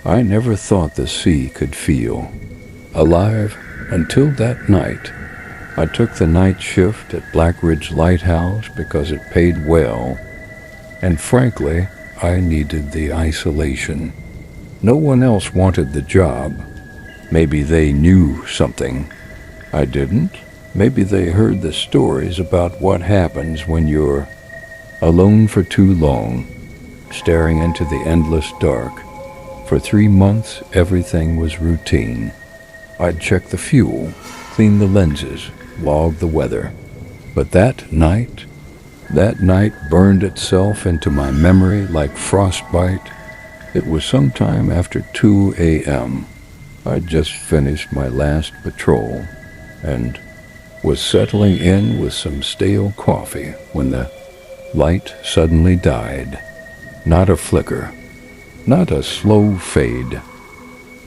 I never thought the sea could feel alive until that night. I took the night shift at Black Ridge Lighthouse because it paid well, and frankly, I needed the isolation. No one else wanted the job. Maybe they knew something I didn't. Maybe they heard the stories about what happens when you're alone for too long, staring into the endless dark. For 3 months, everything was routine. I'd check the fuel, clean the lenses, log the weather. But that night burned itself into my memory like frostbite. It was sometime after 2 a.m. I'd just finished my last patrol and was settling in with some stale coffee when the light suddenly died. Not a flicker, not a slow fade,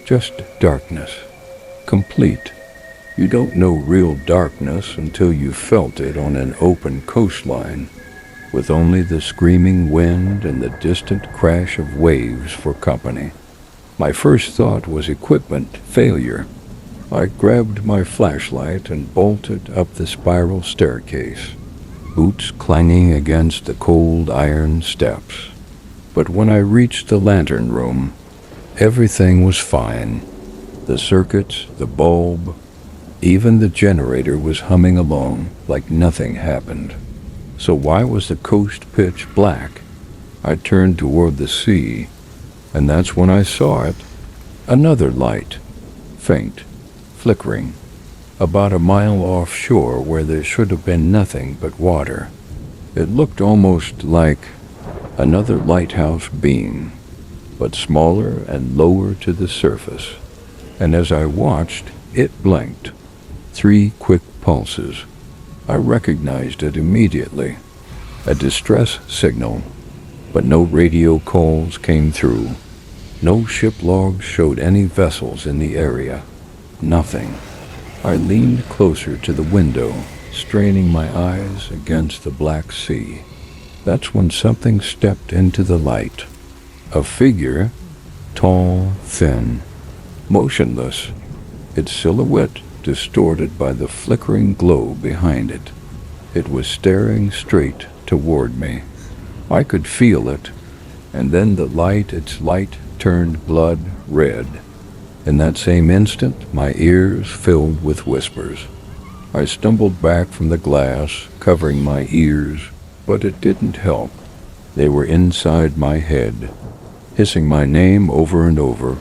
just darkness, complete. You don't know real darkness until you've felt it on an open coastline, with only the screaming wind and the distant crash of waves for company. My first thought was equipment failure. I grabbed my flashlight and bolted up the spiral staircase, boots clanging against the cold iron steps. But when I reached the lantern room, everything was fine. The circuits, the bulb, even the generator was humming along like nothing happened. So why was the coast pitch black? I turned toward the sea, and that's when I saw it. Another light, faint, flickering, about a mile offshore where there should have been nothing but water. It looked almost like another lighthouse beam, but smaller and lower to the surface. And as I watched, it blinked. 3 quick pulses. I recognized it immediately. A distress signal, but no radio calls came through. No ship logs showed any vessels in the area. Nothing. I leaned closer to the window, straining my eyes against the black sea. That's when something stepped into the light. A figure, tall, thin, motionless, its silhouette distorted by the flickering glow behind it. It was staring straight toward me. I could feel it, and then its light turned blood red. In that same instant, my ears filled with whispers. I stumbled back from the glass, covering my ears, but it didn't help. They were inside my head, hissing my name over and over.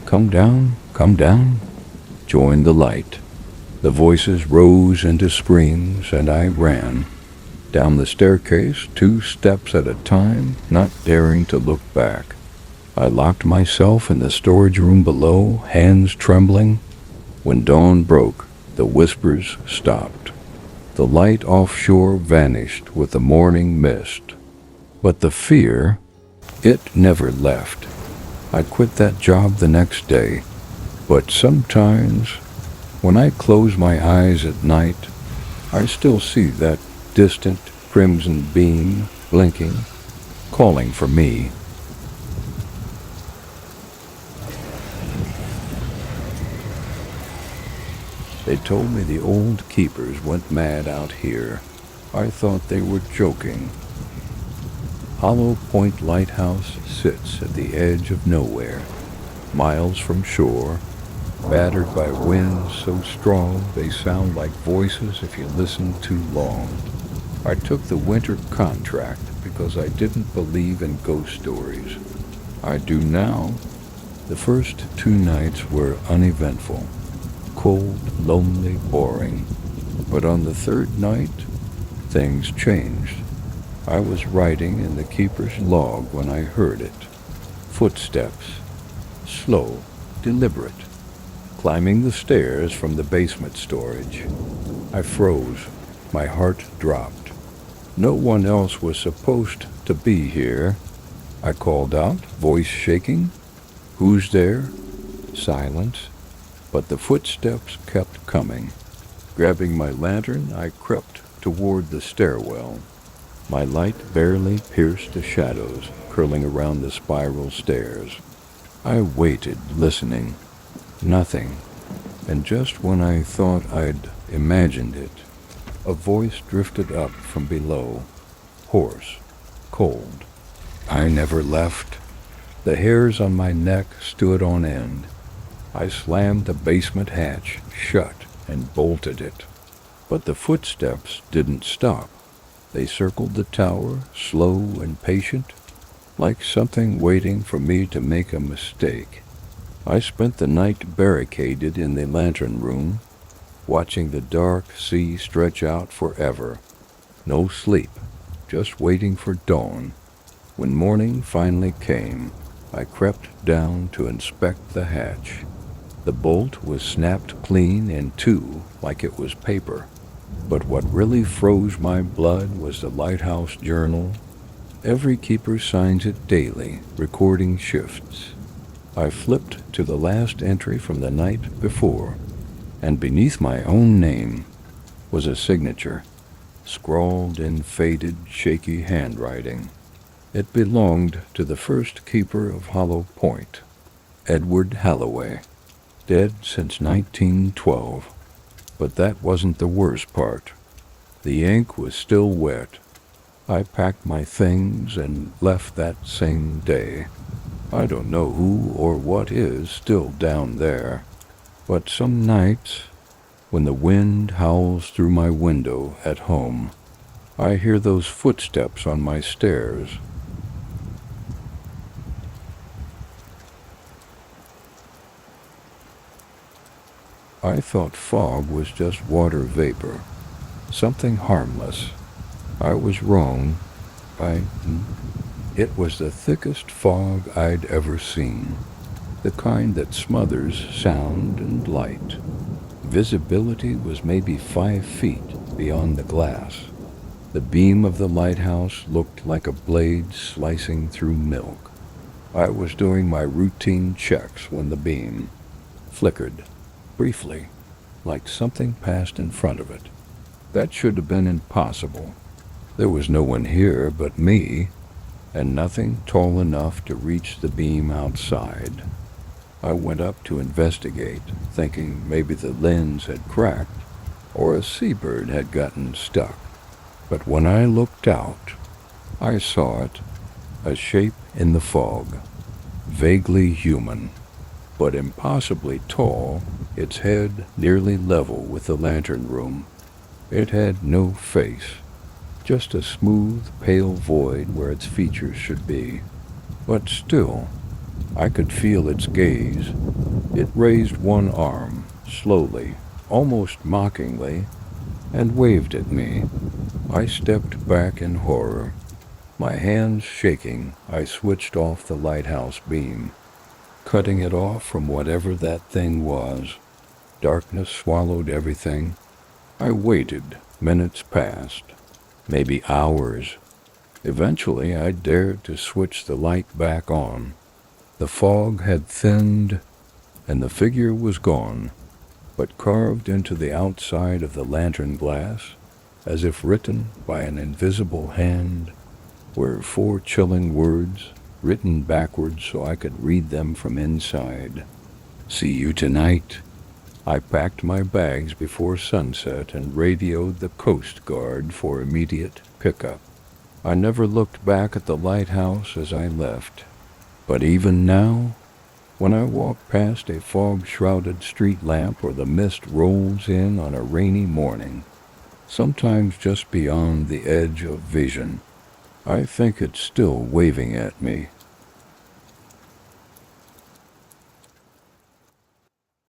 Come down, come down. Join the light. The voices rose into screams, and I ran. Down the staircase, 2 steps at a time, not daring to look back. I locked myself in the storage room below, hands trembling. When dawn broke, the whispers stopped. The light offshore vanished with the morning mist. But the fear, it never left. I quit that job the next day. But sometimes, when I close my eyes at night, I still see that distant crimson beam blinking, calling for me. They told me the old keepers went mad out here. I thought they were joking. Hollow Point Lighthouse sits at the edge of nowhere, miles from shore, battered by winds so strong they sound like voices if you listen too long. I took the winter contract because I didn't believe in ghost stories. I do now. The first 2 nights were uneventful. Cold, lonely, boring. But on the 3rd night, things changed. I was writing in the keeper's log when I heard it. Footsteps. Slow, deliberate. Climbing the stairs from the basement storage. I froze. My heart dropped. No one else was supposed to be here. I called out, voice shaking. Who's there? Silence. But the footsteps kept coming. Grabbing my lantern, I crept toward the stairwell. My light barely pierced the shadows curling around the spiral stairs. I waited, listening. Nothing. And just when I thought I'd imagined it, a voice drifted up from below, hoarse, cold. I never left. The hairs on my neck stood on end. I slammed the basement hatch shut and bolted it. But the footsteps didn't stop. They circled the tower, slow and patient, like something waiting for me to make a mistake. I spent the night barricaded in the lantern room, watching the dark sea stretch out forever. No sleep, just waiting for dawn. When morning finally came, I crept down to inspect the hatch. The bolt was snapped clean in two like it was paper. But what really froze my blood was the Lighthouse journal. Every keeper signs it daily, recording shifts. I flipped to the last entry from the night before, and beneath my own name was a signature, scrawled in faded, shaky handwriting. It belonged to the first keeper of Hollow Point, Edward Halloway, dead since 1912. But that wasn't the worst part. The ink was still wet. I packed my things and left that same day. I don't know who or what is still down there, but some nights, when the wind howls through my window at home, I hear those footsteps on my stairs. I thought fog was just water vapor, something harmless. I was wrong. It was the thickest fog I'd ever seen, the kind that smothers sound and light. Visibility was maybe 5 feet beyond the glass. The beam of the lighthouse looked like a blade slicing through milk. I was doing my routine checks when the beam flickered, briefly, like something passed in front of it. That should have been impossible. There was no one here but me, and nothing tall enough to reach the beam outside. I went up to investigate, thinking maybe the lens had cracked or a seabird had gotten stuck. But when I looked out, I saw it, a shape in the fog, vaguely human, but impossibly tall, its head nearly level with the lantern room. It had no face, just a smooth, pale void where its features should be. But still, I could feel its gaze. It raised one arm, slowly, almost mockingly, and waved at me. I stepped back in horror. My hands shaking, I switched off the lighthouse beam, cutting it off from whatever that thing was. Darkness swallowed everything. I waited. Minutes passed, maybe hours. Eventually, I dared to switch the light back on. The fog had thinned, and the figure was gone, but carved into the outside of the lantern glass, as if written by an invisible hand, were 4 chilling words, written backwards so I could read them from inside. "See you tonight." I packed my bags before sunset and radioed the Coast Guard for immediate pickup. I never looked back at the lighthouse as I left, but even now, when I walk past a fog-shrouded street lamp or the mist rolls in on a rainy morning, sometimes just beyond the edge of vision, I think it's still waving at me.